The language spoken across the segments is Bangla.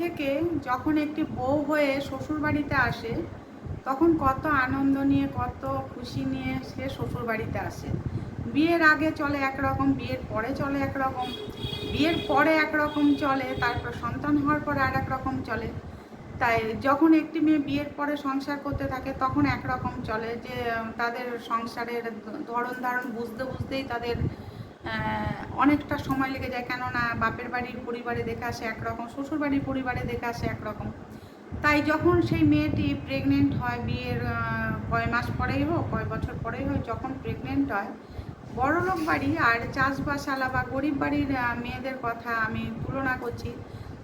থেকে যখন একটি বউ হয়ে শ্বশুরবাড়িতে আসে, তখন কত আনন্দ নিয়ে, কত খুশি নিয়ে সে শ্বশুরবাড়িতে আসে। বিয়ের আগে চলে একরকম, বিয়ের পরে চলে একরকম, বিয়ের পরে একরকম চলে, তারপর সন্তান হওয়ার পরে আর এক রকম চলে। তাই যখন একটি মেয়ে বিয়ের পরে সংসার করতে থাকে তখন একরকম চলে, যে তাদের সংসারের ধরন ধারণ বুঝতে বুঝতেই তাদের অনেকটা সময় লেগে যায়। কেননা বাপের বাড়ির পরিবারে দেখে আসে একরকম, শ্বশুর বাড়ির পরিবারে দেখে আসে একরকম। তাই যখন সেই মেয়েটি প্রেগনেন্ট হয়, বিয়ের কয় মাস পরেই হোক, কয় বছর পরেই হোক, যখন প্রেগনেন্ট হয়, বড়লোক বাড়ি আর চাষবাসালা বা গরিব বাড়ির মেয়েদের কথা আমি তুলনা করছি।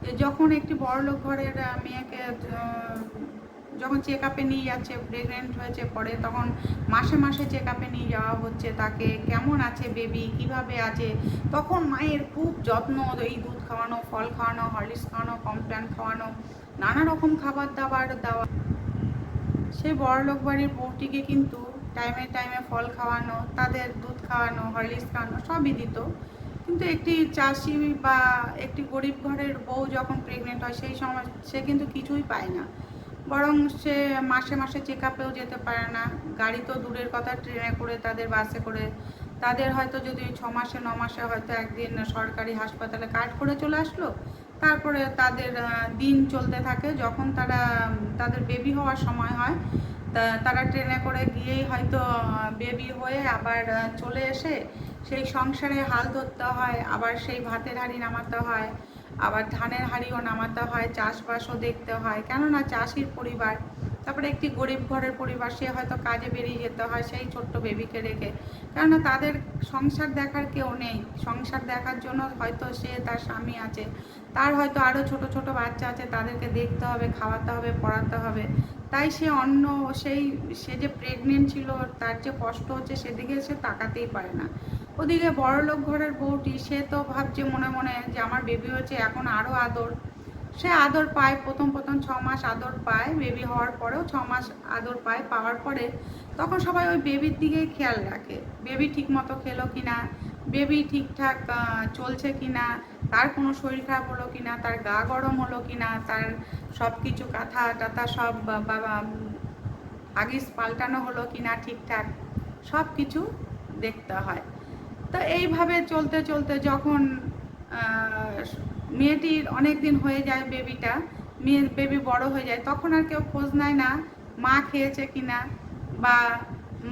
যে যখন একটি বড়লোক ঘরের মেয়েকে যখন চেক আপে নিয়ে যাচ্ছে, প্রেগনেন্ট হয়েছে পরে, তখন মাসে মাসে চেক আপে নিয়ে যাওয়া হচ্ছে তাকে, কেমন আছে বেবি, কিভাবে আছে। তখন মায়ের খুব যত্ন, এই দুধ খাওয়ানো, ফল খাওয়ানো, হরলিক্স খাওয়ানো, কমপ্ল্যান খাওয়ানো, নানা রকম খাবার দাবার দেওয়া। সেই বড়লোক বাড়ির বউটিকে কিন্তু টাইমে টাইমে ফল খাওয়ানো, তাদের দুধ খাওয়ানো, হরলিক্স খাওয়ানো সবই দিত। কিন্তু একটি চাষি বা একটি গরিব ঘরের বউ যখন প্রেগনেন্ট হয়, সেই সময় সে কিন্তু কিছুই পায় না। বরং সে মাসে মাসে চেক আপেও যেতে পারে না। গাড়ি তো দূরের কথা, ট্রেনে করে, তাদের বাসে করে, তাদের হয়তো যদি 6 মাসে 9 মাসে হয়তো একদিন সরকারি হাসপাতালে কার্ড করে চলে আসলো। তারপরে তাদের দিন চলতে থাকে। যখন তাদের বেবি হওয়ার সময় হয়, তারা ট্রেনে করে গিয়েই হয়তো বেবি হয়ে আবার চলে এসে সেই সংসারে হাল ধরতে হয়, আবার সেই ভাতের হাঁড়ি নামাতে হয়, আবার ধানের হাঁড়িও নামাতে হয়, চাষবাসও দেখতে হয়, কেননা চাষির পরিবার। তারপরে একটি গরিব ঘরের পরিবার, সে হয়তো কাজে বেরিয়ে যেতে হয় সেই ছোট্ট বেবিকে রেখে। কেননা তাদের সংসার দেখার কেউ নেই। সংসার দেখার জন্য হয়তো সে, তার স্বামী আছে, তার হয়তো আরও ছোট ছোট বাচ্চা আছে, তাদেরকে দেখতে হবে, খাওয়াতে হবে, পড়াতে হবে। তাই সে সে যে প্রেগনেন্ট ছিল, তার যে কষ্ট হচ্ছে সেদিকে সে তাকাতেই পারে না। ওদিকে বড়লোক ঘরের বউটি, সে তো ভাবছে মনে মনে যে আমার বেবি হয়েছে, এখন আরও আদর। সে আদর পায়, প্রথম প্রথম 6 মাস আদর পায়, বেবি হওয়ার পরেও 6 মাস আদর পায়। পাওয়ার পরে তখন সবাই ওই বেবির দিকেই খেয়াল রাখে, বেবি ঠিক মতো খেলো কিনা, বেবি ঠিকঠাক চলছে কিনা, তার কোনো শরীর খারাপ হলো কিনা, তার গা গরম হলো কিনা, তার সব কিছু কাঁথা টাথা সব বাবা হাগিস পাল্টানো হলো কিনা ঠিকঠাক, সব কিছু দেখতে হয়। তো এইভাবে চলতে চলতে যখন মেয়েটির অনেক দিন হয়ে যায়, বেবি বড় হয়ে যায়, তখন আর কেউ খোঁজ নেয় না মা খেয়েছে কিনা, বা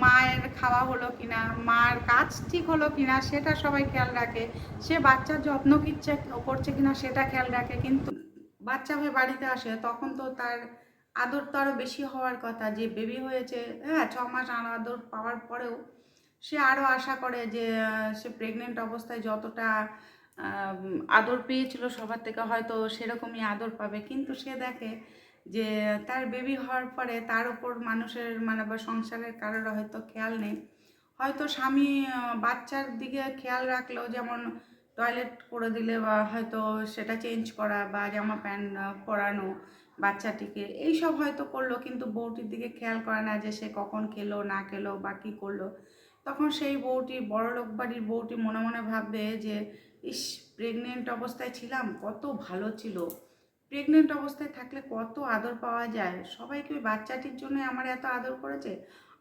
মায়ের খাওয়া হলো কিনা, মার কাজ ঠিক হলো কিনা, সেটা সবাই খেয়াল রাখে। সে বাচ্চার যত্ন করছে কিনা সেটা খেয়াল রাখে। কিন্তু বাচ্চা হয়ে বাড়িতে আসে, তখন তো তার আদর তো আরও বেশি হওয়ার কথা। যে বেবি হয়েছে, হ্যাঁ, 6 মাস আদর পাওয়ার পরেও সে আরও আশা করে যে সে প্রেগনেন্ট অবস্থায় যতটা আদর পেয়েছিল সবার থেকে, হয়তো সেরকমই আদর পাবে। কিন্তু সে দেখে যে তার বেবি হওয়ার পরে তার উপর মানুষের মানে বা সংসারের কারোর হয়তো খেয়াল নেই। হয়তো স্বামী বাচ্চার দিকে খেয়াল রাখলেও, যেমন টয়লেট করে দিলে, বা হয়তো সেটা চেঞ্জ করা, বা জামা প্যান্ট পরানো বাচ্চাটিকে, এইসব হয়তো করলো, কিন্তু বউটির দিকে খেয়াল করে না যে সে কখন খেলো না খেলো বা কী করলো। তখন সেই বউটি, বড়লোক বাড়ির বউটি মনে মনে ভাববে যে ইস, প্রেগনেন্ট অবস্থায় ছিলাম, কত ভালো ছিল। প্রেগনেন্ট অবস্থায় থাকলে কত আদর পাওয়া যায়। সবাই কি ওই বাচ্চাটির জন্য আমার এত আদর করেছে?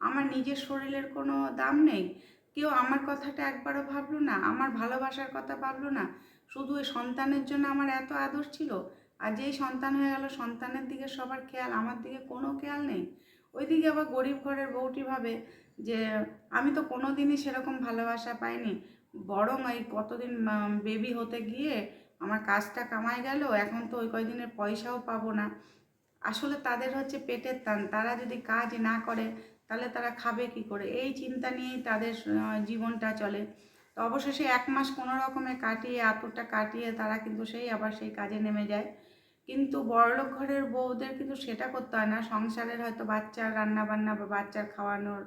আমার নিজের শরীরের কোনো দাম নেই? কেউ আমার কথাটা একবারও ভাবলো না, আমার ভালোবাসার কথা ভাবলো না। শুধু ওই সন্তানের জন্য আমার এত আদর ছিল। আর যেই সন্তান হয়ে গেল, সন্তানের দিকে সবার খেয়াল, আমার দিকে কোনো খেয়াল নেই। ওইদিকে আবার গরিব ঘরের বউটি ভাবে যে আমি তো কোনো দিনই সেরকম ভালোবাসা পাইনি, বরং এই কতদিন বেবি হতে গিয়ে আমার কাজটা কামাই গেল, এখন তো ওই কয়দিনের পয়সাও পাবো না। আসলে তাদের হচ্ছে পেটের টান, তারা যদি কাজ না করে তাহলে তারা খাবে কি করে, এই চিন্তা নিয়েই তাদের জীবনটা চলে। তো অবশেষে 1 মাস কোনো রকমে কাটিয়ে, আতুরটা কাটিয়ে, তারা কিন্তু আবার সেই কাজে নেমে যায়। কিন্তু বড়লোক ঘরের বউদের কিন্তু সেটা করতে হয় না। সংসারের হয়তো বাচ্চার রান্নাবান্না বা বাচ্চার খাওয়ানোর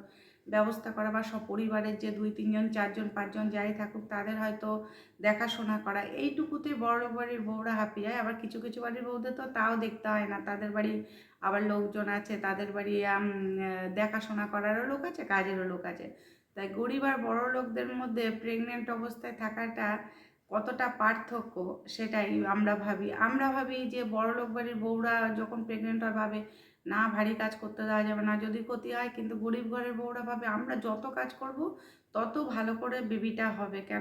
ব্যবস্থা করা, বা পরিবারের যে 2 3 জন 4 জন 5 জন যাই থাকুক, তাদের হয়তো দেখাশোনা করা, এইটুকুতেই বড়লোক বাড়ির বউরা হাঁপিয়ে যায়। আবার কিছু কিছু বাড়ির বউদের তো তাও দেখতে হয় না, তাদের বাড়ি আবার লোকজন আছে, তাদের বাড়ি দেখাশোনা করারও লোক আছে, কাজেরও লোক আছে। তাই গরিব আর বড় লোকদের মধ্যে প্রেগনেন্ট অবস্থায় থাকাটা কতটা পার্থক্য সেটাই আমরা ভাবি যে বড়লোক বাড়ির বউরা যখন প্রেগনেন্ট হয় ভাবে না ভারী কাজ করতে দেওয়া যাবে না, যদি ক্ষতি হয়, কিন্তু গরিব ঘরের বউরা ভাবে আমরা যত কাজ করব তত ভালো করে বেবিটা হবে। কেন